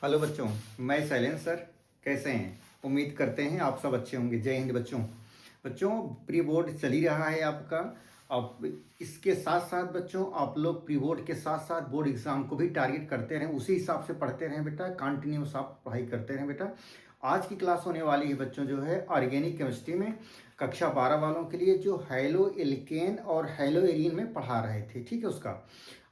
Hello बच्चों, मैं Shailendra sir. कैसे हैं? उम्मीद करते हैं आप सब अच्छे होंगे। जय हिंद बच्चों। बच्चों, प्री बोर्ड चल ही रहा है आपका। अब इसके साथ साथ बच्चों आप लोग प्री बोर्ड के साथ साथ बोर्ड एग्जाम को भी टारगेट करते रहें, उसी हिसाब से पढ़ते रहें बेटा। कंटिन्यूस आप पढ़ाई करते रहें बेटा। आज की क्लास होने वाली है बच्चों जो है ऑर्गेनिक केमिस्ट्री में, कक्षा 12 वालों के लिए, जो हैलो एल्केन और हैलो एरीन में पढ़ा रहे थे। ठीक है, उसका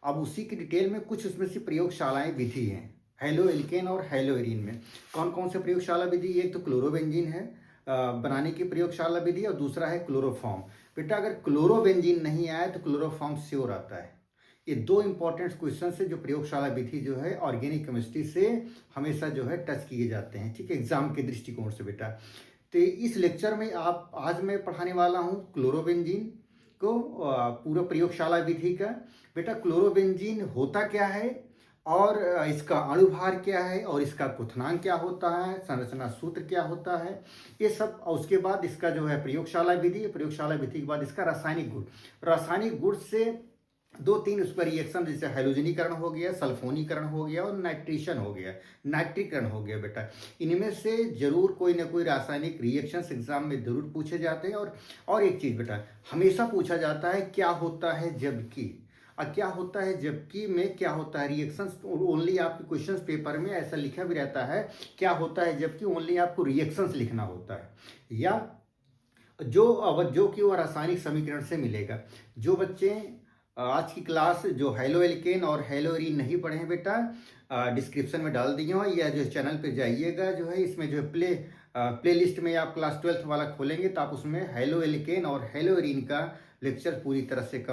अब उसी की डिटेल में कुछ उसमें से प्रयोगशालाएं विधि हैं हेलो एल्केन और हेलो एरीन में। कौन कौन से प्रयोगशाला विधि? एक तो क्लोरोबेंजीन है बनाने की प्रयोगशाला विधि, और दूसरा है क्लोरोफॉर्म। बेटा अगर क्लोरोबेंजीन नहीं आया तो क्लोरोफॉर्म श्योर आता है। ये दो इंपॉर्टेंट क्वेश्चन है जो प्रयोगशाला विधि जो है ऑर्गेनिक केमिस्ट्री से हमेशा जो है टच किए जाते हैं। ठीक है, एग्जाम के दृष्टिकोण से बेटा। तो इस लेक्चर में आज मैं पढ़ाने वाला हूँ क्लोरोबेंजीन को, पूरा प्रयोगशाला विधि का। बेटा क्लोरोबेंजीन होता क्या है, और इसका अणुभार क्या है, और इसका क्वथनांक क्या होता है, संरचना सूत्र क्या होता है, ये सब। और उसके बाद इसका जो है प्रयोगशाला विधि, प्रयोगशाला विधि के बाद इसका रासायनिक गुण। रासायनिक गुण से दो तीन उस पर रिएक्शन, जैसे हाइड्रोजनीकरण हो गया, सल्फोनीकरण हो गया, और नाइट्रेशन हो गया, नाइट्रीकरण हो गया बेटा। इनमें से जरूर कोई ना कोई रासायनिक रिएक्शंस एग्जाम में जरूर पूछे जाते हैं। और एक चीज बेटा हमेशा पूछा जाता है, क्या होता है जबकि। और क्या होता है जबकि में क्या होता है रिएक्शंस, ओनली आपके क्वेश्चंस पेपर में ऐसा लिखा भी रहता है, क्या होता है जबकि ओनली आपको रिएक्शंस लिखना होता है, या जो कि वो रासायनिक समीकरण से मिलेगा। जो बच्चे आज की क्लास जो हेलो एल्केन और हेलो एरीन नहीं पढ़े हैं बेटा, डिस्क्रिप्शन में डाल दिए हो, या जो चैनल पे जाइएगा जो है, इसमें जो है प्ले लिस्ट में आप क्लास 12th वाला खोलेंगे तो आप उसमें हेलो एल्केन और हेलो एरीन का लेक्चर पूरी तरह से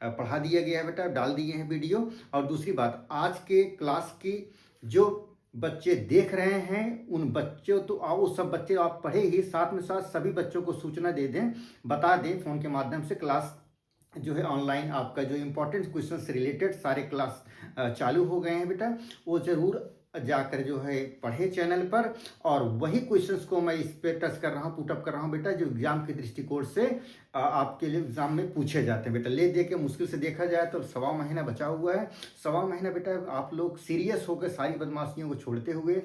पढ़ा दिया गया है बेटा, डाल दिए हैं वीडियो। और दूसरी बात, आज के क्लास की जो बच्चे देख रहे हैं उन बच्चों तो वो सब बच्चे आप पढ़े ही, साथ में साथ सभी बच्चों को सूचना दे दें, बता दें फोन के माध्यम से। क्लास जो है ऑनलाइन आपका जो इंपॉर्टेंट क्वेश्चन से रिलेटेड सारे क्लास चालू हो गए हैं बेटा, वो जरूर जाकर जो है पढ़े चैनल पर। और वही क्वेश्चंस को मैं इस पे टच कर रहा हूँ, पुटअप कर रहा हूँ बेटा, जो एग्जाम के दृष्टिकोण से आपके लिए एग्जाम में पूछे जाते हैं बेटा। ले दे के मुश्किल से देखा जाए तो सवा महीना बचा हुआ है। सवा महीना बेटा आप लोग सीरियस होकर सारी बदमाशियों को छोड़ते हुए,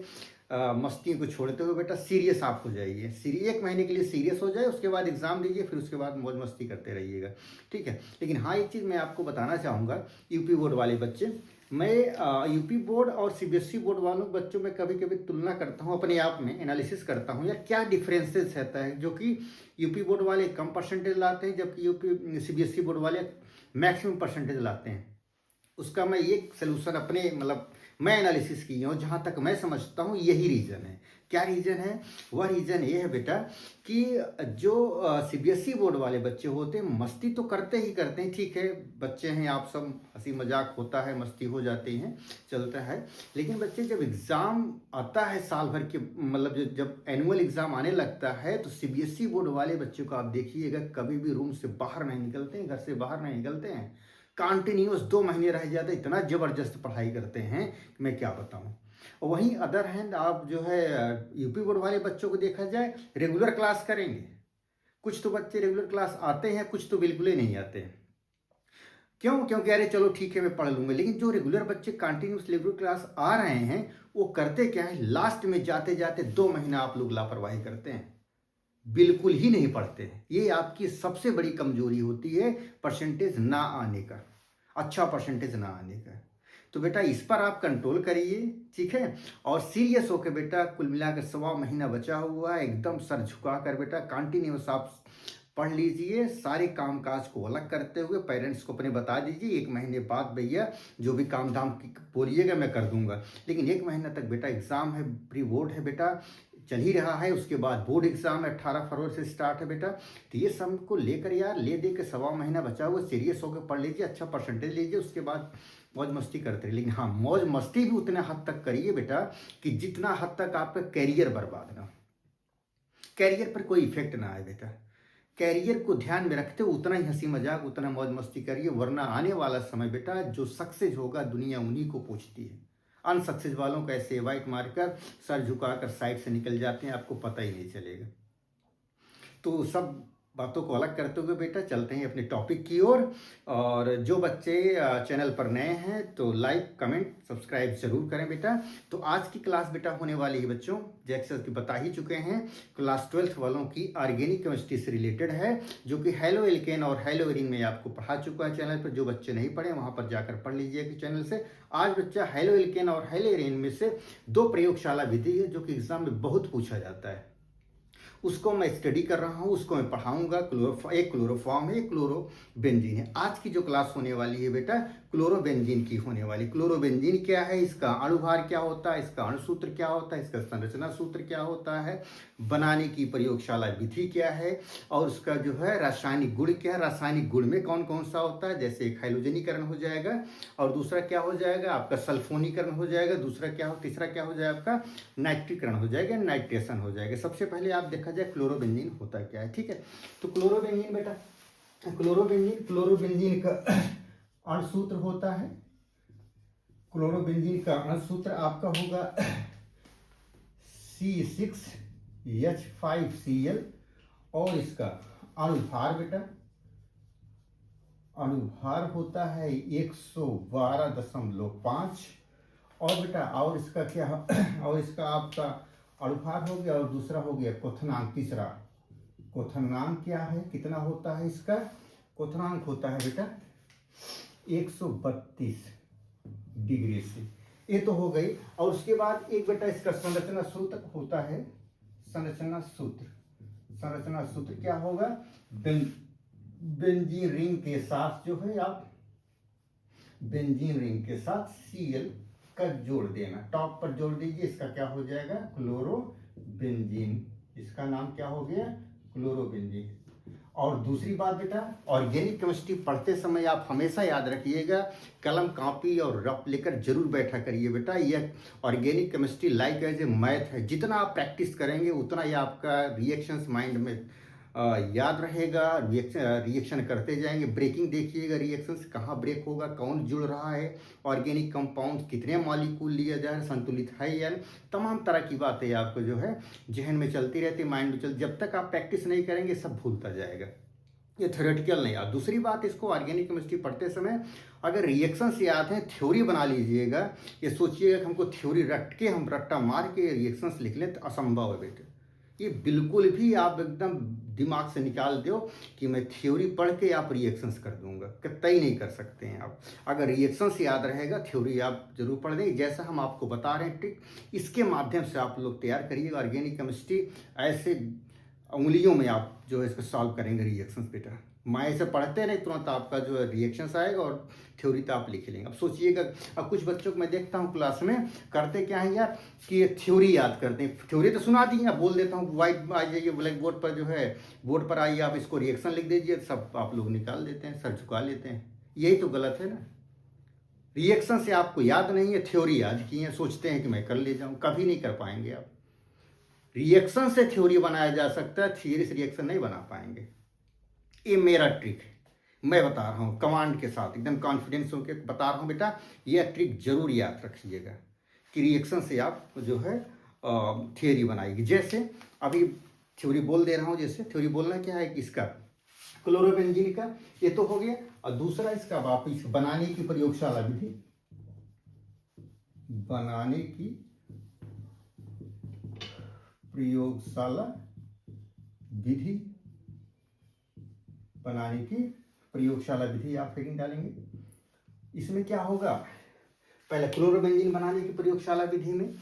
मस्तियों को छोड़ते हुए बेटा सीरियस आप हो जाइए। एक महीने के लिए सीरियस हो जाए, उसके बाद एग्जाम दीजिए, फिर उसके बाद मौज मस्ती करते रहिएगा। ठीक है, लेकिन हाँ एक चीज़ मैं आपको बताना चाहूँगा, यूपी बोर्ड वाले बच्चे, मैं यूपी बोर्ड और सीबीएसई बोर्ड वालों बच्चों में कभी कभी तुलना करता हूँ, अपने आप में एनालिसिस करता हूँ, या क्या डिफरेंसेस रहता है, जो कि यूपी बोर्ड वाले कम परसेंटेज लाते हैं जबकि यूपी सीबीएसई बोर्ड वाले मैक्सिमम परसेंटेज लाते हैं। उसका मैं एक सोल्यूशन अपने मतलब मैं एनालिसिस की हूँ, जहाँ तक मैं समझता हूँ यही रीज़न है। क्या रीज़न है? वह रीज़न ये है बेटा कि जो सीबीएसई बोर्ड वाले बच्चे होते हैं मस्ती तो करते ही करते हैं, ठीक है बच्चे हैं आप सब, हंसी मजाक होता है, मस्ती हो जाती हैं, चलता है। लेकिन बच्चे जब एग्ज़ाम आता है साल भर के, मतलब जब एनुअल एग्ज़ाम आने लगता है, तो सीबीएसई बोर्ड वाले बच्चों को आप देखिएगा कभी भी रूम से बाहर नहीं निकलते हैं, घर से बाहर नहीं निकलते हैं, कंटिन्यूस 2 महीने रह जाते, इतना जबरदस्त पढ़ाई करते हैं कि मैं क्या बताऊं। और वहीं अदर हैंड आप जो है यूपी बोर्ड वाले बच्चों को देखा जाए, रेगुलर क्लास करेंगे। कुछ तो बच्चे रेगुलर क्लास आते हैं, कुछ तो बिल्कुल ही नहीं आते हैं। क्यों? क्योंकि अरे चलो ठीक है मैं पढ़ लूंगा। लेकिन जो रेगुलर बच्चे कंटिन्यूस रेगुलर क्लास आ रहे हैं, वो करते क्या है, लास्ट में जाते जाते 2 महीना आप लोग लापरवाही करते हैं, बिल्कुल ही नहीं पढ़ते हैं। ये आपकी सबसे बड़ी कमजोरी होती है, परसेंटेज ना आने का, अच्छा परसेंटेज ना आने का। तो बेटा इस पर आप कंट्रोल करिए, ठीक है। और सीरियस होकर बेटा, कुल मिलाकर सवा महीना बचा हुआ है, एकदम सर झुका कर बेटा कंटिन्यूस आप पढ़ लीजिए। सारे काम काज को अलग करते हुए पेरेंट्स को अपने बता दीजिए, 1 महीने बाद भैया जो भी काम धाम बोलिएगा मैं कर दूंगा। लेकिन 1 महीना तक बेटा एग्जाम है, प्री बोर्ड है बेटा, चल ही रहा है। उसके बाद बोर्ड एग्जाम 18 फरवरी से स्टार्ट है बेटा। तो ये सब को लेकर यार ले दे के सवा महीना बचा हुआ, सीरियस होकर पढ़ लीजिए, अच्छा परसेंटेज लीजिए, उसके बाद मौज मस्ती करते रहिए। लेकिन हाँ, मौज मस्ती भी उतने हद तक करिए बेटा कि जितना हद तक आपका कैरियर बर्बाद ना हो, कैरियर पर कोई इफेक्ट ना आए बेटा। कैरियर को ध्यान में रखते हुए उतना ही हंसी मजाक, उतना मौज मस्ती करिए, वरना आने वाला समय बेटा जो सक्सेस होगा दुनिया उन्हीं को पूछती है। अनसक्सेस वालों को ऐसे वाइट मारकर सर झुकाकर साइड से निकल जाते हैं, आपको पता ही नहीं चलेगा। तो सब बातों को अलग करते हुए बेटा चलते हैं अपने टॉपिक की ओर। और जो बच्चे चैनल पर नए हैं तो लाइक कमेंट सब्सक्राइब जरूर करें बेटा। तो आज की क्लास बेटा होने वाली है बच्चों, जैसे कि बता ही चुके हैं, क्लास 12th वालों की ऑर्गेनिक केमिस्ट्री से रिलेटेड है, जो कि हेलो एल्केन और हेलो एरीन में आपको पढ़ा चुका है चैनल पर। जो बच्चे नहीं पढ़े वहां पर जाकर पढ़ लीजिएगा चैनल से। आज बच्चा हेलो एल्केन और हेलो एरीन में से 2 प्रयोगशाला विधि है जो कि एग्जाम में बहुत पूछा जाता है, उसको मैं स्टडी कर रहा हूँ, उसको मैं पढ़ाऊंगा। एक क्लोरोफॉर्म है, एक क्लोरोबेंजीन है। आज की जो क्लास होने वाली है बेटा क्लोरोबेंजीन की होने वाली। क्लोरोबेंजीन क्या है, इसका अणुभार क्या होता है, इसका अणुसूत्र क्या होता है, इसका संरचना सूत्र क्या होता है, बनाने की प्रयोगशाला विधि क्या है, और उसका जो है रासायनिक गुण क्या है, रासायनिक गुण में कौन कौन सा होता है। जैसे एक हाइड्रोजनीकरण हो जाएगा, और दूसरा क्या हो जाएगा आपका सल्फोनीकरण हो जाएगा, दूसरा क्या हो, तीसरा क्या हो जाएगा आपका नाइट्रीकरण हो जाएगा, नाइट्रेशन हो जाएगा। सबसे पहले आप देखा जाए क्लोरोबेंजीन होता क्या है, ठीक है। तो क्लोरोबेंजीन बेटा, क्लोरोबेंजीन का अणुसूत्र होता है, क्लोरोबेंजीन का अणुसूत्र आपका होगा C6H5Cl, और इसका अणुभार बेटा, अणुभार होता है 112.5। और बेटा और इसका क्या, और इसका आपका अणुभार हो गया, और दूसरा हो गया क्वथनांक। तीसरा क्वथनांक क्या है, कितना होता है इसका, क्वथनांक होता है बेटा 132 डिग्री से। ये तो हो गई। और उसके बाद एक बेटा इसका संरचना सूत्र होता है, संरचना सूत्र। संरचना सूत्र क्या होगा, बेंजीन रिंग के साथ जो है आप बेंजीन रिंग के साथ Cl का जोड़ देना, टॉप पर जोड़ दीजिए। इसका क्या हो जाएगा क्लोरोबेंजीन, इसका नाम क्या हो गया क्लोरोबेंजीन। और दूसरी बात बेटा, ऑर्गेनिक केमिस्ट्री पढ़ते समय आप हमेशा याद रखिएगा, कलम कापी और रफ लेकर जरूर बैठा करिए बेटा। यह organic chemistry like as a math है, जितना आप प्रैक्टिस करेंगे उतना ही आपका रिएक्शंस माइंड में याद रहेगा। रिएक्शन करते जाएंगे, ब्रेकिंग देखिएगा, रिएक्शंस कहाँ ब्रेक होगा, कौन जुड़ रहा है, ऑर्गेनिक कंपाउंड कितने मॉलिक्यूल लिया जाए, संतुलित है या नहीं, तमाम तरह की बातें आपको जो है जहन में चलती रहती, माइंड में चलती। जब तक आप प्रैक्टिस नहीं करेंगे सब भूलता जाएगा, ये थ्योरेटिकल नहीं। याद दूसरी बात, इसको ऑर्गेनिक केमिस्ट्री पढ़ते समय अगर रिएक्शंस याद हैं, थ्योरी बना लीजिएगा। ये सोचिएगा कि हमको थ्योरी रट के हम रट्टा मार के रिएक्शंस लिख लें, तो असंभव है बेटे। ये बिल्कुल भी आप एकदम दिमाग से निकाल दो कि मैं थ्योरी पढ़ के आप रिएक्शंस कर दूंगा, कतई नहीं कर सकते हैं आप। अगर रिएक्शंस याद रहेगा, थ्योरी आप जरूर पढ़ देंगे। जैसा हम आपको बता रहे हैं ट्रिक, इसके माध्यम से आप लोग तैयार करिएगा ऑर्गेनिक केमिस्ट्री। ऐसे उंगलियों में आप जो है इसको सॉल्व करेंगे रिएक्शंस बेटा। माए से पढ़ते नहीं, तुरंत आपका जो है रिएक्शंस आएगा और थ्योरी तो आप लिख लेंगे। अब सोचिएगा, अब कुछ बच्चों को मैं देखता हूँ क्लास में करते क्या है यार कि थ्योरी याद करते हैं। थ्योरी तो सुना दी है, बोल देता हूँ व्हाइट आ जाइए ब्लैक बोर्ड पर, जो है बोर्ड पर आइए, आप इसको रिएक्शन लिख दीजिए, सब आप लोग निकाल देते हैं, सर झुका लेते हैं। यही तो गलत है ना। रिएक्शन से आपको याद नहीं है, थ्योरी याद की है, सोचते हैं कि मैं कर ले जाऊँ, कभी नहीं कर पाएंगे आप। रिएक्शन से थ्योरी बनाया जा सकता है, थियरी से रिएक्शन नहीं बना पाएंगे। ये मेरा ट्रिक है, मैं बता रहा हूँ कमांड के साथ, एकदम कॉन्फिडेंस होकर बता रहा हूँ बेटा। यह ट्रिक जरूर याद रखिएगा कि रिएक्शन से आप जो है थियरी बनाएगी। जैसे अभी थ्योरी बोल दे रहा हूँ, जैसे थ्योरी बोलना क्या है कि इसका क्लोरोबेंजीन का ये तो हो गया, और दूसरा इसका वापिस बनाने की प्रयोगशाला विधि, बनाने की प्रयोगशाला विधि, बनाने की प्रयोगशाला विधि आप हेडिंग डालेंगे। इसमें क्या होगा, पहले क्लोरोबेंजीन बनाने की प्रयोगशाला विधि में,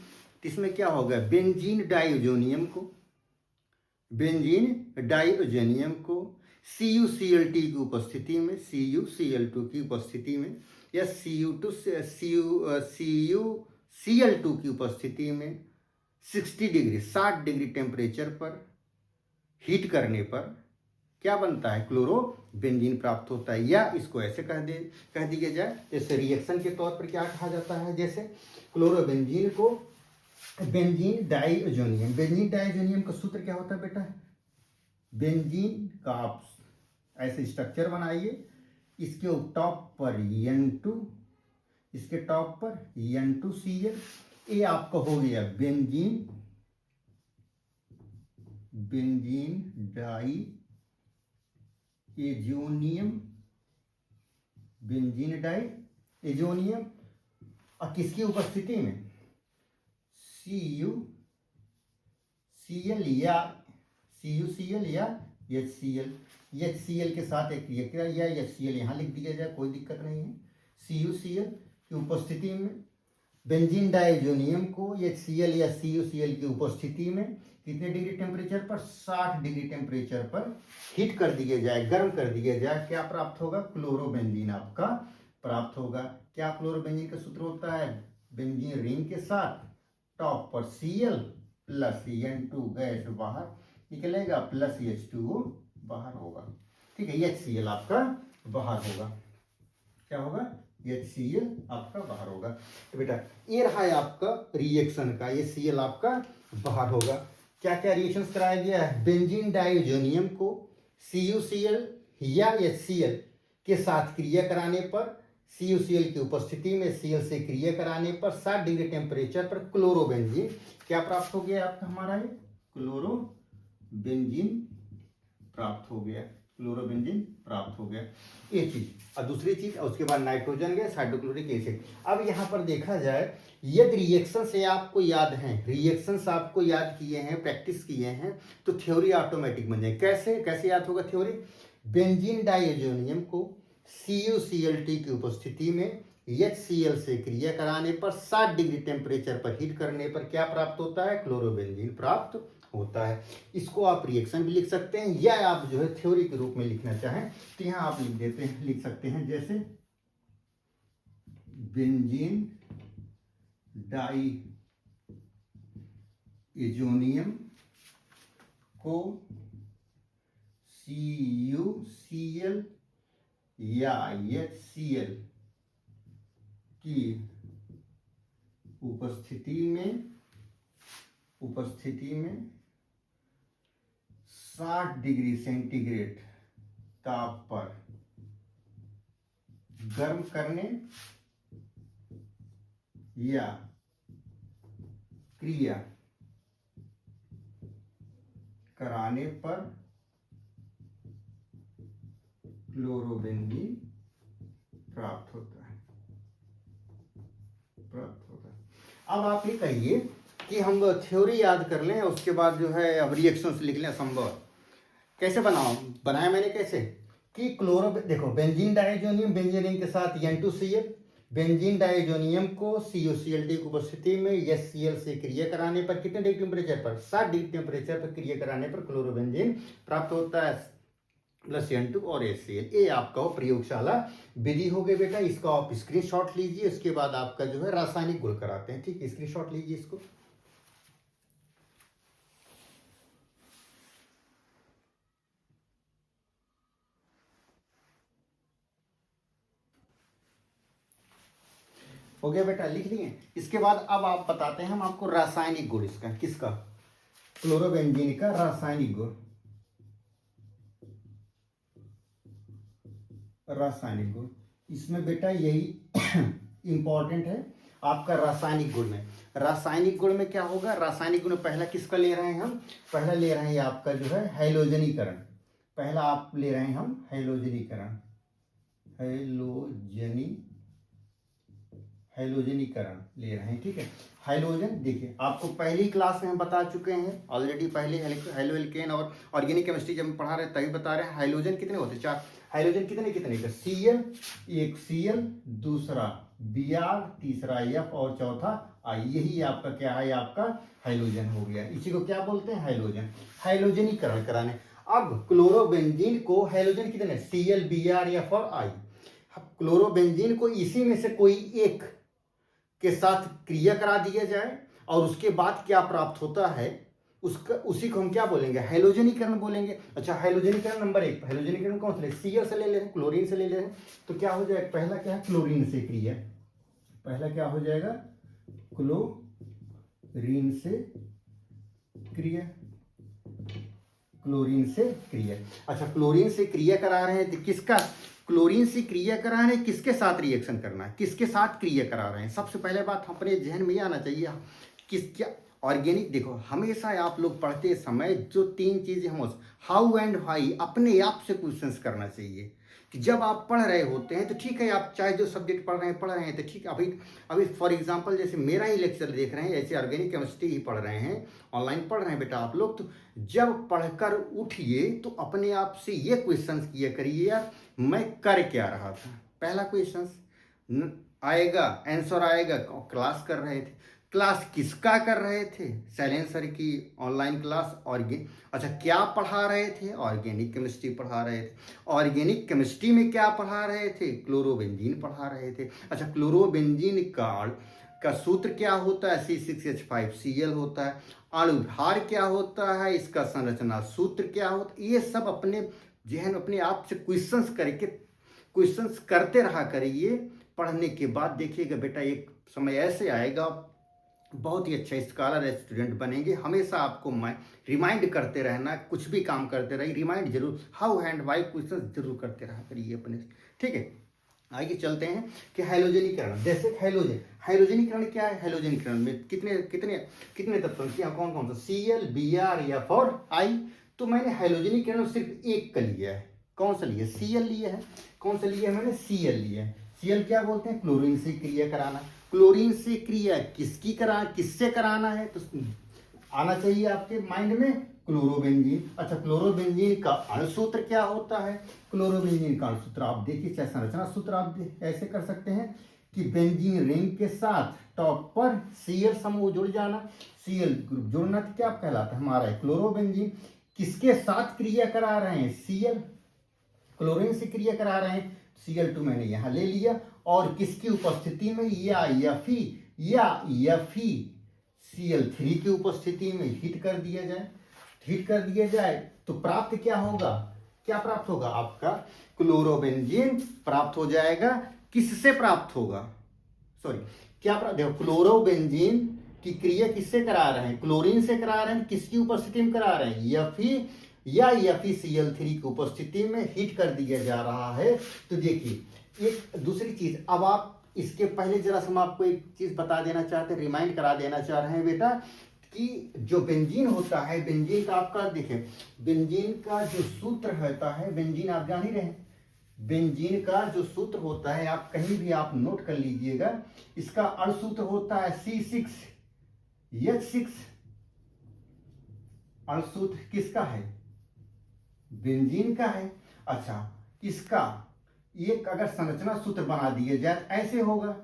इसमें क्या होगा, बेंजीन डाइओजोनियम को, बेंजीन डाइओजोनियम को CuCl2 की उपस्थिति में, CuCl2 की उपस्थिति में, या CuCl2 की उपस्थिति में 60 डिग्री 60 डिग्री टेम्परेचर पर हीट करने पर क्या बनता है, क्लोरोबेंजीन प्राप्त होता है। या इसको ऐसे कह दिया जाए, जैसे रिएक्शन के तौर पर क्या कहा जाता है, जैसे क्लोरोबेंजीन को बेंजीन डाइओजोनियम, बेंजीन डाइओजोनियम का सूत्र क्या होता है बेटा, बेंजीन का आप ऐसे स्ट्रक्चर बनाइए, इसके टॉप पर N2, इसके टॉप पर N2Cl, ये आपका हो गया benzene diazonium. Azonium benzene diazonium, और किसकी उपस्थिति में, CuCl या CuCl या HCl, HCl के साथ एक रिएक्टर या HCl यहाँ लिख दिया जाए, कोई दिक्कत नहीं है। CuCl की उपस्थिति में बेंजीन डाइजोनियम को HCl या CuCl की उपस्थिति में कितने डिग्री टेम्परेचर पर, 60 डिग्री टेम्परेचर पर हीट कर दिया जाए, गर्म कर दिया जाए, क्या प्राप्त होगा, क्लोरोबेंजीन आपका प्राप्त होगा। क्या क्लोरोबेंजीन का सूत्र होता है, बेंजीन रिंग के साथ टॉप पर Cl प्लस N2 गैस बाहर निकलेगा प्लस H2O बाहर होगा, ठीक है। HCl आपका बाहर होगा, क्या होगा, HCl आपका बाहर होगा। तो बेटा ये रहा है आपका रिएक्शन का, ये Cl आपका बाहर होगा। क्या क्या रिएक्शन कराया गया है, बेंजीन डाइजोनियम को CuCl या HCl के साथ क्रिया कराने पर, CuCl की उपस्थिति में Cl से क्रिया कराने पर 60 डिग्री टेम्परेचर पर क्लोरोबेंजीन क्या प्राप्त हो गया आपका, हमारा ये क्लोरोबेंजीन प्राप्त हो गया, क्लोरोबेंजीन प्राप्त हो गया, ये चीज। और दूसरी चीज, और उसके बाद नाइट्रोजन गैस, हाइड्रोक्लोरिक एसिड। अब यहाँ पर देखा जाए, यदि रिएक्शन से आपको याद है, रिएक्शंस आपको याद किए हैं, प्रैक्टिस किए हैं, तो थ्योरी ऑटोमेटिक बन जाए। कैसे कैसे याद होगा थ्योरी, बेंजीन डाइजोनियम को CuCl की उपस्थिति में HCl से क्रिया कराने पर 60 डिग्री टेम्परेचर पर हीट करने पर क्या प्राप्त होता है, क्लोरोबेंजीन प्राप्त होता है। इसको आप रिएक्शन भी लिख सकते हैं, या आप जो है थ्योरी के रूप में लिखना चाहें तो यहाँ आप लिख देते हैं, लिख सकते हैं, जैसे बेंजीन डाई एजोनियम को CuCl या HCl की उपस्थिति में 60 डिग्री सेंटीग्रेड ताप पर गर्म करने या क्रिया कराने पर क्लोरोबेंजीन प्राप्त होता है। अब आप ये कहिए कि हम थ्योरी याद कर लें, उसके बाद जो है अब रिएक्शंस लिख लें संभव। कैसे बनाया मैंने कैसे, कि देखो बेंजीन डाइजोनियम बेंजीन रिंग के साथ N2Cl, बेंजीन डाइजोनियम को CuCl की उपस्थिति में HCl से क्रिया कराने पर कितने डिग्री टेम्परेचर पर, 60 डिग्री टेम्परेचर पर क्रिया कराने पर क्लोरोबेंजीन प्राप्त होता है प्लस N2 और HCl। ये आपका प्रयोगशाला विधि हो गई बेटा, इसका आप स्क्रीनशॉट लीजिए, उसके बाद आपका जो है रासायनिक गुण कराते हैं, ठीक है। स्क्रीनशॉट लीजिए इसको। हो गया बेटा, लिख लिए। इसके बाद अब आप बताते हैं हम आपको रासायनिक गुण इसका, किसका, क्लोरोबेंजीन का रासायनिक गुण। रासायनिक गुण इसमें बेटा यही इंपॉर्टेंट है आपका रासायनिक गुण में। रासायनिक गुण में क्या होगा, रासायनिक गुण पहला किसका ले रहे हैं हम, पहला ले रहे हैं आपका जो है हैलोजनीकरण। पहला आप ले रहे हैं हम हैलोजनीकरण, हैलोजनीकरण ले रहे हैं, ठीक है। हाइड्रोजन देखिए आपको पहली क्लास में हम बता चुके हैं ऑलरेडी, पहले हेलो एल्केन और ऑर्गेनिक केमिस्ट्री जब हम पढ़ा रहे हैं तभी बता रहे हैं। हाइड्रोजन कितने होते हैं, 4 हाइड्रोजन कितने कितने का, Cl, एक Cl, दूसरा Br, तीसरा F और चौथा I। यही आपका क्या है, आपका हाइड्रोजन हो गया, इसी को क्या बोलते हैं, हाइड्रोजन। हाइड्रोजनीकरण कराने। अब क्लोरोबेंजीन को हाइड्रोजन कितने, Cl, Br, F और I। क्लोरोबेंजीन को इसी में से कोई एक के साथ क्रिया करा दिया जाए और उसके बाद क्या प्राप्त होता है, उसका उसी को हम क्या बोलेंगे, हैलोजनीकरण बोलेंगे। अच्छा, हैलोजनीकरण नंबर 1, हैलोजनीकरण कौन से, Cl से ले ले रहे, क्लोरीन से ले ले रहे, तो क्या हो जाएगा, पहला क्या है, क्लोरीन से क्रिया, पहला क्या हो जाएगा, क्लोरीन से क्रिया, क्लोरीन से क्रिया। अच्छा, क्लोरीन से क्रिया करा रहे हैं तो किसका, क्लोरीन से क्रिया करा रहे हैं, किसके साथ रिएक्शन करना है, किसके साथ क्रिया करा रहे हैं। सबसे पहले बात अपने जहन में आना चाहिए किस क्या ऑर्गेनिक देखो, हमेशा आप लोग पढ़ते समय जो 3 चीज़ें हम हाउ एंड व्हाई अपने आप से क्वेश्चंस करना चाहिए कि जब आप पढ़ रहे होते हैं तो ठीक है, आप चाहे जो सब्जेक्ट पढ़ रहे हैं तो ठीक है। अभी अभी फॉर एग्जांपल जैसे मेरा ही लेक्चर देख रहे हैं, ऐसे ऑर्गेनिक केमिस्ट्री ही पढ़ रहे हैं, ऑनलाइन पढ़ रहे हैं बेटा आप लोग, तो जब पढ़कर उठिए तो अपने आप से ये क्वेश्चन किया करिए, यार मैं कर क्या रहा था। पहला क्वेश्चन आएगा, आंसर आएगा, क्लास कर रहे थे, क्लास किसका कर रहे थे, शैलेंद्र सर की ऑनलाइन क्लास अच्छा क्या पढ़ा रहे थे, ऑर्गेनिक केमिस्ट्री पढ़ा रहे थे। ऑर्गेनिक केमिस्ट्री में क्या पढ़ा रहे थे, क्लोरोबेंजीन पढ़ा रहे थे। अच्छा क्लोरोबेंजीन का सूत्र क्या होता है, C6H5Cl होता है। अणुभार क्या होता है, इसका संरचना सूत्र क्या होता है। ये सब अपने जहन अपने आप से क्वेश्चंस करके क्वेश्चंस करते रहा करिए। पढ़ने के बाद देखिएगा बेटा एक समय ऐसे आएगा बहुत ही अच्छा स्कॉलर स्टूडेंट बनेंगे। हमेशा आपको रिमाइंड करते रहना, कुछ भी काम करते रहिए रिमाइंड जरूर, हाउ एंड वाई क्वेश्चन जरूर करते रहा करिए अपने। ठीक है, आइए चलते हैं कि हैलोजनीकरण। जैसे हैलोजनीकरण क्या है, हैलोजनीकरण में कितने कितने कितने तत्व क्या, कौन कौन सा, Cl Br F और I। तो मैंने हैलोजनीकरण सिर्फ एक का लिया है, कौन सा लिया, Cl लिया है। कौन सा लिया है मैंने, Cl लिया है। Cl क्या बोलते हैं, क्लोरीन से क्रिया कराना। क्लोरीन से क्रिया किससे कराना है, तो आना चाहिए आपके माइंड में, क्लोरोबेंजीन। अच्छा क्लोरोबेंजीन का अणुसूत्र क्या होता है, क्लोरोबेंजीन का अणुसूत्र आप देखिए, चाहे संरचना सूत्र आप ऐसे कर सकते हैं कि बेंजीन रिंग के साथ टॉप पर Cl समूह जुड़ जाना। Cl ग्रुप जुड़ना तो क्या कहलाता है, हमारा क्लोरोबेंजीन। किसके साथ क्रिया करा रहे हैं, Cl क्लोरीन से क्रिया करा रहे हैं, Cl2 मैंने यहां ले लिया। और किसकी उपस्थिति में, या Fe Cl3 की उपस्थिति में हीट कर दिया जाए तो प्राप्त क्या होगा, क्या प्राप्त होगा, आपका क्लोरोबेंजीन प्राप्त हो जाएगा। किससे प्राप्त होगा, सॉरी क्या प्राप्त, देखो क्लोरोबेंजीन की क्रिया किससे करा रहे हैं, क्लोरीन से करा रहे हैं। किसकी उपस्थिति में करा रहे हैं, Fe Cl3 की उपस्थिति में हीट कर दिया जा रहा है। तो देखिए एक दूसरी चीज, अब आप इसके पहले जरा हम आपको एक चीज बता देना चाहते हैं, रिमाइंड करा देना चाह रहे हैं बेटा कि जो बेंजीन होता है, बेंजीन का आपका देखिए, बेंजीन का जो सूत्र होता है, बेंजीन आप जान ही रहे हैं, बेंजीन का जो सूत्र होता है आप कहीं भी आप नोट कर लीजिएगा, इसका अणुसूत्र होता है C6H6। अणुसूत्र किसका है, बेंजीन का है। अच्छा इसका एक अगर संरचना सूत्र बना दिया जाए ऐसे होगा,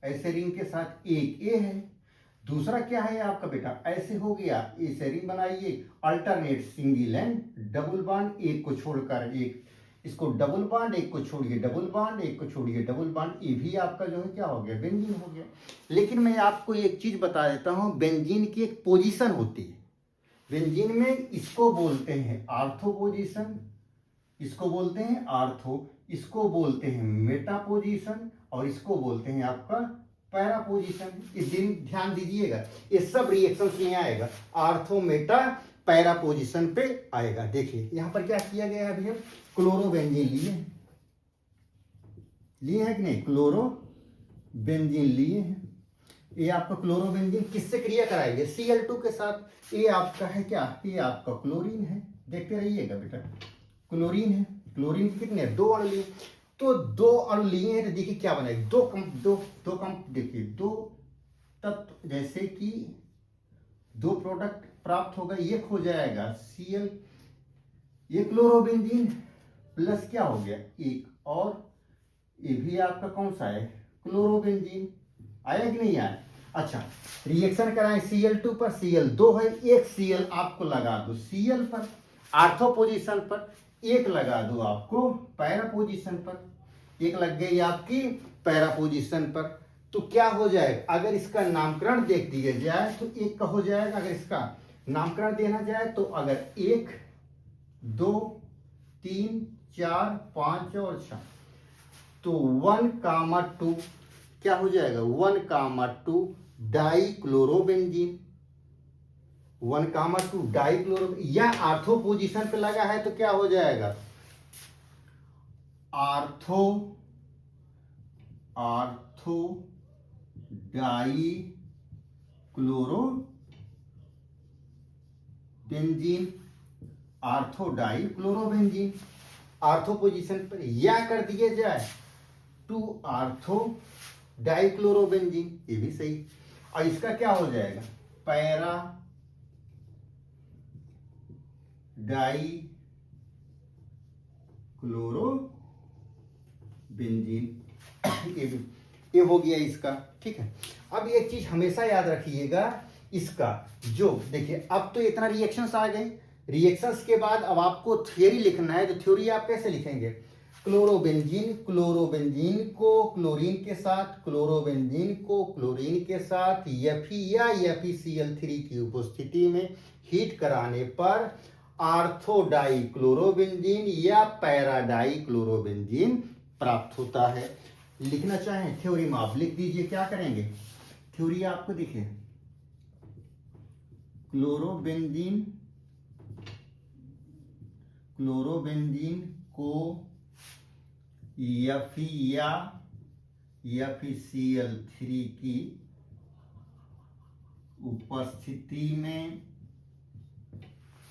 ऐसे रिंग के साथ एक ए है, दूसरा क्या है आपका बेटा, ऐसे हो गया, ऐसे रिंग बनाइए, alternate single and double bond, एक को छोड़कर एक, इसको डबल बॉन्ड, एक को छोड़िए डबल बॉन्ड, एक को छोड़िए डबल बॉन्ड, ये भी आपका जो है क्या हो गया, बेंजीन हो गया। लेकिन मैं आपको एक चीज बता देता हूं, बेंजीन की एक पोजीशन होती है बेंजीन में, इसको बोलते हैं आर्थो पोजीशन, इसको बोलते हैं आर्थो, इसको बोलते हैं मेटा पोजीशन, और इसको बोलते हैं आपका पैरा पोजीशन। इस दिन ध्यान दीजिएगा, ये सब रिएक्शंस में आएगा, आर्थो मेटा पैरा पोजीशन पे आएगा। देखिए यहां पर क्या किया गया है, अभी हम क्लोरोबेंजीन लिए हैं कि नहीं, क्लोरोबेंजीन लिए हैं। ये आपका क्लोरोबेंजीन किससे क्रिया कराएंगे, Cl2 के साथ। ये आपका है क्या, ये आपका क्लोरीन है, देखते रहिएगा बेटा, क्लोरीन है। क्लोरीन के कितने, 2 अणु लिए, तो 2 अणु लिए हैं तो देखिए क्या बनेगा, देखिए 2 तत्व, जैसे कि 2 प्रोडक्ट प्राप्त होगा, एक हो जाएगा Cl, ये क्लोरोबेंजीन प्लस क्या हो गया एक, और ये भी आपका कौन सा है, क्लोरोबेंजीन। आया कि नहीं आया। अच्छा रिएक्शन कराएं Cl2 पर, Cl2 है, एक Cl आपको लगा दो Cl पर, आर्थो पोजीशन पर, एक लगा दो आपको पैरा पोजीशन पर, एक लग गई आपकी पैरा पोजीशन पर। तो क्या हो जाएगा, अगर इसका नामकरण देख दिया जाए तो एक का हो जाएगा, अगर इसका नामकरण देना जाए तो अगर 1 2 3 4 5 और 6, तो 1,2 क्या हो जाएगा, 1,2 डाइक्लोरोबेंजीन, 1,2 डाइक्लोरोबेंजीन, या आर्थो पोजीशन पे लगा है तो क्या हो जाएगा, ortho dichlorobenzene. Benzene, ortho dichlorobenzene, ortho position पर, या कर दिया जाए 2 आर्थो डाई क्लोरोबेंजीन, ये भी सही। और इसका क्या हो जाएगा, पैरा डाई क्लोरोबेंजीन, ये हो गया इसका। ठीक है, अब एक चीज हमेशा याद रखिएगा, इसका जो देखिए अब तो इतना रिएक्शंस आ गए, रिएक्शंस के बाद अब आपको थ्योरी लिखना है। तो थ्योरी आप कैसे लिखेंगे, क्लोरोबेंजीन, क्लोरोबेंजीन को क्लोरीन के साथ, क्लोरोबेंजीन को क्लोरीन के साथ Fe या FeCl3 की उपस्थिति में हीट कराने पर आर्थो डाई क्लोरोबेंजीन या पैरा डाई क्लोरोबेंजीन प्राप्त होता है। लिखना चाहें थ्योरी में आप लिख दीजिए, क्या करेंगे, थ्योरी आपको दिखे, क्लोरोबेंजीन, क्लोरोबेंजीन को Fe या FeCl3 की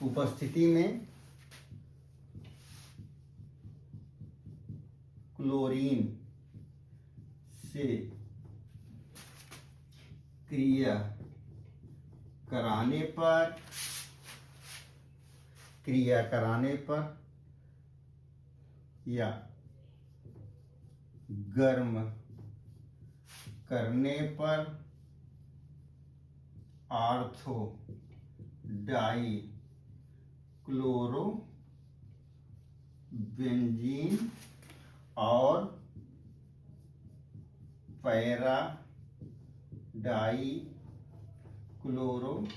उपस्थिति में क्लोरीन से क्रिया कराने पर या गर्म करने पर आर्थो डाई क्लोरोबेंजीन और पैरा डाई क्लोरोबेंजीन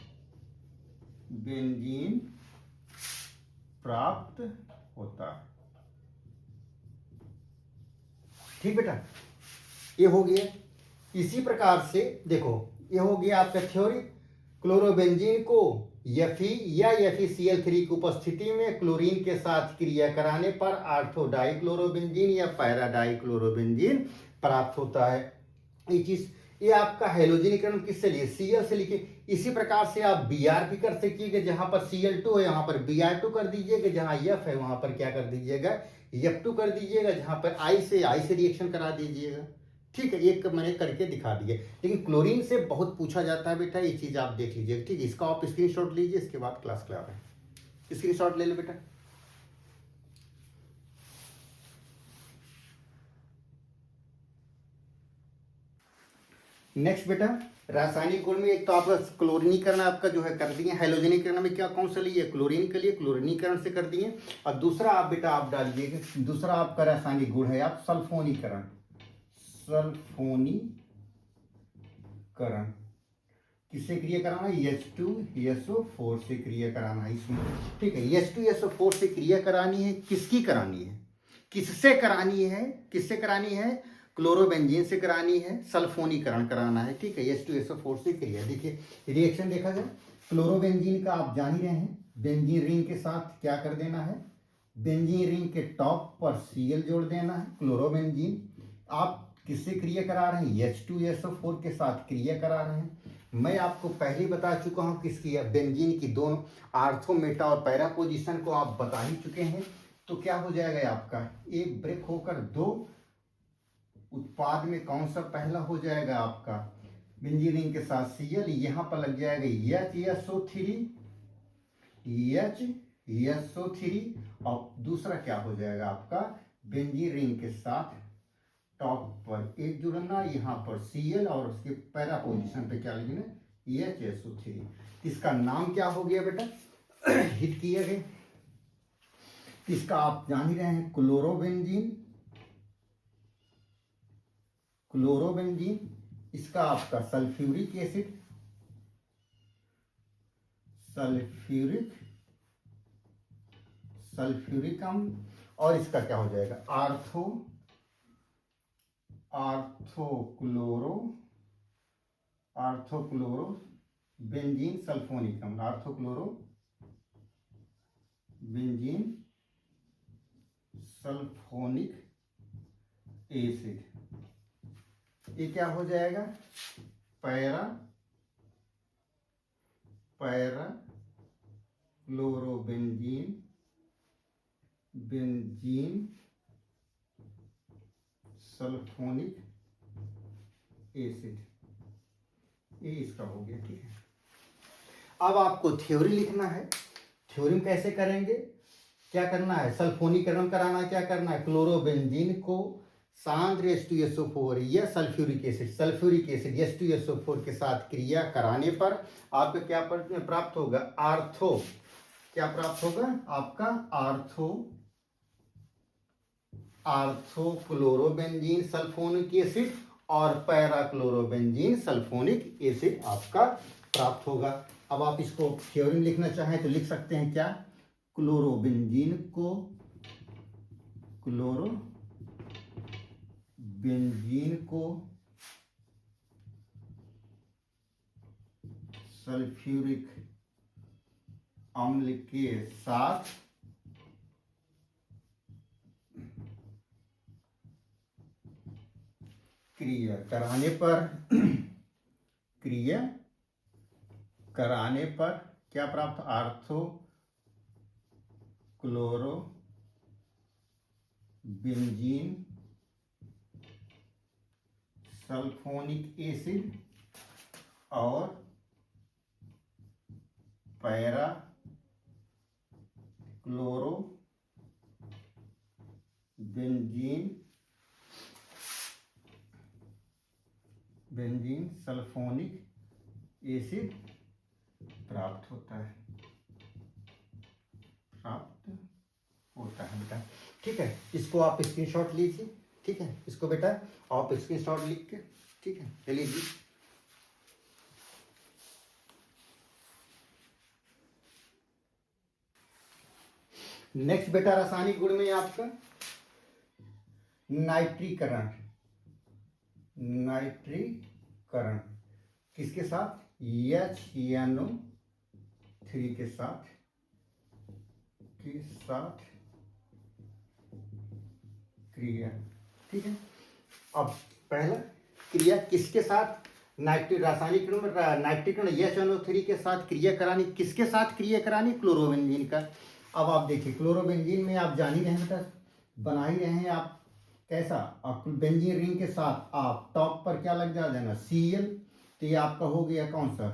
प्राप्त होता है। ठीक बेटा, ये हो गया। इसी प्रकार से देखो, ये हो गया आपका थ्योरी, क्लोरोबेंजीन को Fe या FeCl3 की उपस्थिति में क्लोरीन के साथ क्रिया कराने पर आर्थो डाई क्लोरोबेंजीन या पैरा डाई क्लोरोबेंजीन प्राप्त होता है। ये चीज, ये आपका हैलोजनीकरण किससे लिए, Cl से लिखे। इसी प्रकार से आप Br भी कर सकिएगा, जहां पर Cl2 है वहां पर Br2 कर दीजिएगा, जहां F है वहां पर क्या कर दीजिएगा, F2 कर दीजिएगा, जहां पर I से रिएक्शन करा दीजिएगा। ठीक है, एक मैंने करके दिखा दिए, लेकिन क्लोरीन से बहुत पूछा जाता है बेटा, ये चीज आप देख लीजिए। ठीक है, इसका आप स्क्रीनशॉट लीजिए, इसके बाद क्लास क्लास है, स्क्रीनशॉट ले लो बेटा। नेक्स्ट बेटा, रासायनिक गुण में एक तो आपका क्लोरीनीकरण आपका जो है कर दिए, हैलोजनीकरण में क्या कौन सा लिए, क्लोरीन के लिए क्लोरीनीकरण से कर दिए। और दूसरा आप बेटा आप डालिएगा, दूसरा आपका रासायनिक गुण है आप सल्फोनीकरण, सल्फोनीकरण किससे क्रिया कराना है, H2SO4 से क्रिया कराना है इसमें। ठीक है, H2SO4 से क्रिया करानी है, किसकी करानी है, किससे करानी है, किससे करानी है, क्लोरोबेंजीन से करानी है, सल्फोनीकरण कराना है। ठीक है, H2SO4 से क्रिया। देखिए रिएक्शन देखा जाए, क्लोरोबेंजीन का आप जान ही रहे हैं, बेंजीन रिंग के साथ क्या कर देना है, बेंजीन रिंग के टॉप पर Cl जोड़ देना है। क्लोरोबेंजीन आप किससे क्रिया करा रहे हैं, H2SO4 के साथ क्रिया करा रहे हैं। मैं आपको पहले बता चुका हूं किसकी, बेंजीन की दोनों आर्थो, मेटा और पैरा पोजीशन को आप बता ही चुके हैं। तो क्या हो जाएगा आपका, एक ब्रेक होकर दो उत्पाद में कौन सा पहला हो जाएगा आपका, बेंजीन रिंग के साथ Cl, यहां पर लग जाएगा HSO3 और दूसरा क्या हो जाएगा आपका, बेंजीन रिंग के साथ टॉप पर एक जुड़ना, यहाँ पर Cl और उसके पैरा पोजीशन पे क्या लिखना, HSO3। इसका नाम क्या हो गया बेटा, हिट किए गए। इसका आप जान ही रहे हैं, क्लोरोबेंजीन, क्लोरोबेंजीन। इसका आपका सल्फ्यूरिक एसिड, सल्फ्यूरिक अम्ल, और इसका क्या हो जाएगा, आर्थोक्लोरो बेंजीन सल्फोनिक अम्ल, बेंजीन सल्फोनिक एसिड। ये क्या हो जाएगा, para chlorobenzene benzene sulphonic acid, ये इसका हो गया। ठीक है, अब आपको थ्योरी लिखना है। थ्योरी में कैसे करेंगे, क्या करना है, सल्फोनीकरण कराना, क्या करना है, क्लोरोबेंजीन को सांद्र H2SO4 या सल्फ्यूरिक एसिड H2SO4 के साथ क्रिया कराने पर आपका क्या प्राप्त होगा, आर्थो, क्या प्राप्त होगा आपका, आर्थो क्लोरोबेंजीन सल्फोनिक एसिड और पैरा क्लोरोबेंजीन सल्फोनिक एसिड आपका प्राप्त होगा। अब आप इसको थ्योरी में लिखना चाहें तो लिख सकते हैं, क्या, क्लोरोबेंजीन को सल्फ्यूरिक अम्ल के साथ क्रिया कराने पर क्या प्राप्त, आर्थो क्लोरोबेंजीन सल्फोनिक एसिड और पैरा क्लोरोबेंजीन सल्फोनिक एसिड प्राप्त होता है बेटा। ठीक है, इसको आप स्क्रीनशॉट लीजिए। ठीक है, इसको बेटा आप स्क्रीनशॉट लिख के, ठीक है, चलिए जी। नेक्स्ट बेटा रासायनिक गुण में आपका नाइट्रीकरण किसके साथ, HNO3 के साथ क्रिया। ठीक है, अब पहला क्रिया किसके साथ, रासायनिक नाइट्रीकरण HNO3 के साथ क्रिया करानी, किसके साथ क्रिया करानी, क्लोरोबेंजीन का। अब आप देखिए, क्लोरोबेंजीन में आप जान ही रहे हैं बेटा, बना ही रहे हैं आप, कैसा, आप बेंजीन रिंग के साथ आप टॉप पर क्या लग जा देना, Cl, तो ये आपका हो गया कौन सा,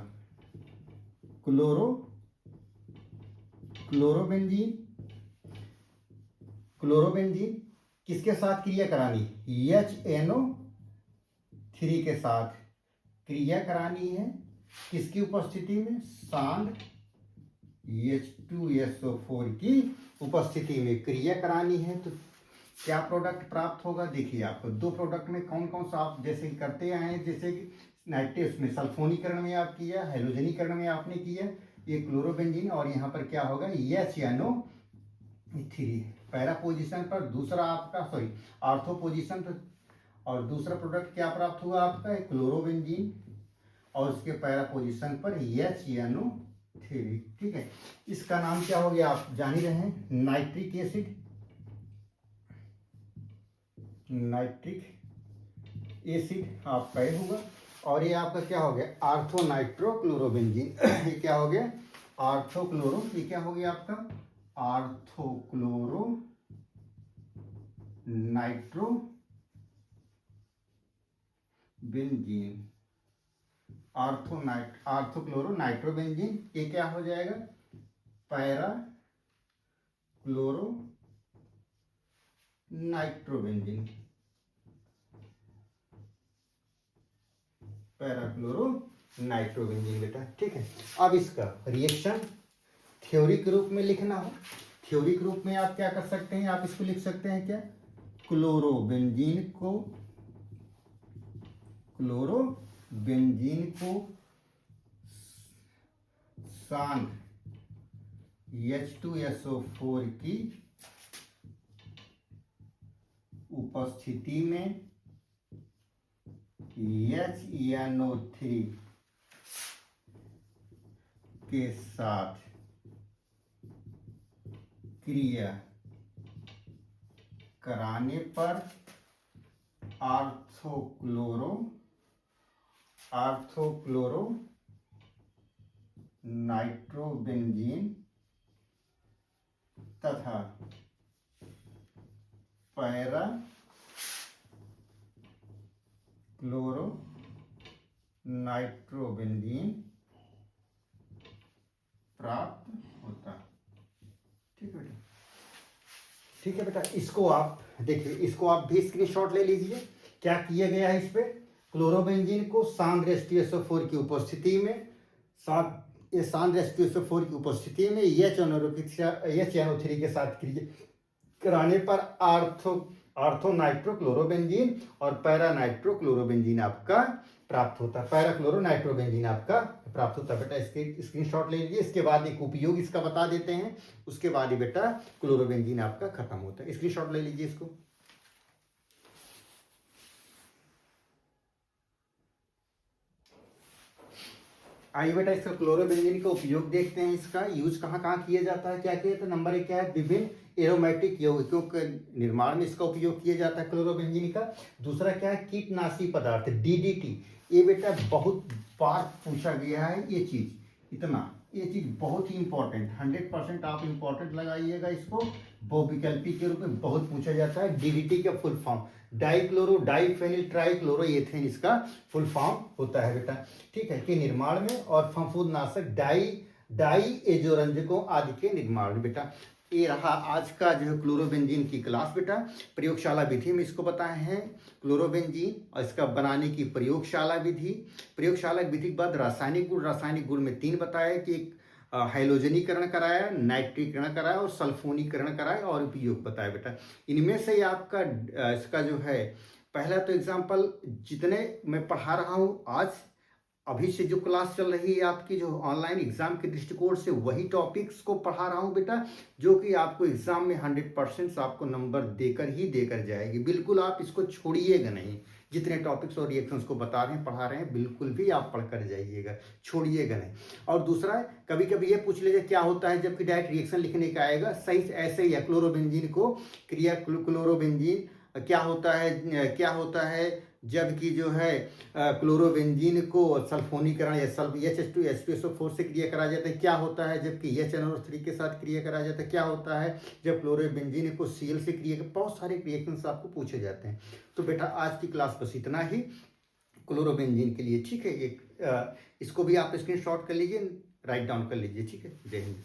क्लोरोबेंजीन किसके साथ क्रिया करानी, HNO3 के साथ क्रिया करानी है, किसकी उपस्थिति में, सांद्र H2SO4 की उपस्थिति में क्रिया करानी है। तो क्या प्रोडक्ट प्राप्त होगा, देखिए आपको दो प्रोडक्ट में कौन कौन सा आप जैसे करते आए हैं, जैसे कि नाइट्रेस में सल्फोनीकरण में आप किया, हेलोजनीकरण में आपने किया, ये क्लोरोबेंजीन, और यहाँ पर क्या होगा, HNO3 पैरा पोजीशन पर, दूसरा आपका आर्थो पोजीशन पर, और दूसरा प्रोडक्ट क्या प्राप्त हुआ आपका, क्लोरोबेंजीन, और उसके पैरा पोजीशन पर HNO3। ठीक है, इसका नाम क्या हो गया, आप जान ही रहे हैं, नाइट्रिक एसिड आपका ये होगा। और ये आपका क्या हो गया, आर्थो नाइट्रोक्लोरोबेंजीन ये क्या हो गया, आर्थोक्लोरो, ये क्या हो गया आपका, आर्थोक्लोरो नाइट्रोबेंजीन, आर्थोक्लोरो नाइट्रोबेंजीन, ये क्या हो जाएगा, para chloro nitrobenzene, parachloro nitrobenzene बेटा। ठीक है, अब इसका रिएक्शन थ्योरी के रूप में लिखना हो, थ्योरी के रूप में आप क्या कर सकते हैं, आप इसको लिख सकते हैं क्या, क्लोरोबेंजीन को सांद्र H2SO4 की उपस्थिति में HNO3 के साथ क्रिया कराने पर आर्थोक्लोरो नाइट्रोबेंजीन तथा पैरा क्लोरो नाइट्रोबेंजीन प्राप्त होता। ठीक है बेटा, ठीक है बेटा, इसको आप देखिए, इसको आप भी स्क्रीनशॉट ले लीजिए। क्या किया गया है इस पे, क्लोरोबेंजीन को सांद्र H2SO4 की उपस्थिति में सांद्र H2SO4 की उपस्थिति में HNO3 के साथ क्रिया कराने पर आर्थो नाइट्रोक्लोरोबेंजीन और पैरा नाइट्रोक्लोरोबेंजीन आपका प्राप्त होता है। पैरा क्लोरो नाइट्रोबेंजीन आपका प्राप्त होता है। बेटा इसके स्क्रीनशॉट ले लीजिए। इसके बाद एक उपयोग इसका बता देते हैं, उसके बाद ही बेटा क्लोरोबेंजीन आपका खत्म होता है। स्क्रीनशॉट ले लीजिए इसको। आइए बेटा इसका क्लोरोबेंजीन का उपयोग देखते हैं। इसका यूज कहाँ कहाँ किया जाता है, क्या किया जाता है। नंबर 1 क्या है, विभिन्न एरोमेटिक यौगिकों के निर्माण में इसका उपयोग किया जाता है क्लोरोबेंजीन का। दूसरा क्या है, कीटनाशी पदार्थ DDT। ये बेटा बहुत बार पूछा गया है ये चीज, इतना ये चीज बहुत ही इंपॉर्टेंट, 100% आप इंपॉर्टेंट लगाइएगा इसको। बहुविकल्पी के रूप में बहुत पूछा जाता है। DDT का फुल फॉर्म डाइक्लोरो डाइफेनिल ट्राइक्लोरोएथेन इसका फुल फॉर्म होता है बेटा। ठीक है, के निर्माण में और फफूंदनाशक डाई एजोरंजकों आदि के निर्माण में बेटा। ये रहा आज का जो है क्लोरोबेंजीन की क्लास बेटा। प्रयोगशाला विधि में इसको बताए हैं क्लोरोबेंजीन और इसका बनाने की प्रयोगशाला विधि। प्रयोगशाला विधि के बाद रासायनिक गुण में 3 बताया कि एक हाइलोजनीकरण कराया, नाइट्रीकरण कराया और सल्फोनीकरण कराया और उपयोग बताया बेटा। इनमें से आपका इसका जो है पहला तो एग्जाम्पल जितने मैं पढ़ा रहा हूँ आज अभी से जो क्लास चल रही है आपकी जो ऑनलाइन एग्जाम के दृष्टिकोण से, वही टॉपिक्स को पढ़ा रहा हूँ बेटा, जो कि आपको एग्जाम में 100% आपको नंबर देकर जाएगी। बिल्कुल आप इसको छोड़िएगा नहीं। जितने टॉपिक्स और रिएक्शंस को बता रहे हैं पढ़ा रहे हैं, बिल्कुल भी आप पढ़ कर जाइएगा, छोड़िएगा नहीं। और दूसरा कभी कभी ये पूछ लीजिए क्या होता है जबकि डायरेक्ट रिएक्शन लिखने का आएगा, सही ऐसे ही क्लोरोबेंजीन को क्लोरोबेंजीन क्या होता है जबकि जो है क्लोरोबेंजीन को सल्फोनीकरण या H2SO4 से क्रिया करा जाता है। क्या होता है जबकि HNO3 के साथ क्रिया करा जाता है। क्या होता है जब क्लोरोबेंजीन को Cl से क्रिया, बहुत सारे रिएक्शंस आपको पूछे जाते हैं। तो बेटा आज की क्लास बस इतना ही क्लोरोबेंजीन के लिए। ठीक है, इसको भी आप स्क्रीनशॉट कर लीजिए, राइट डाउन कर लीजिए। ठीक है, जय हिंद।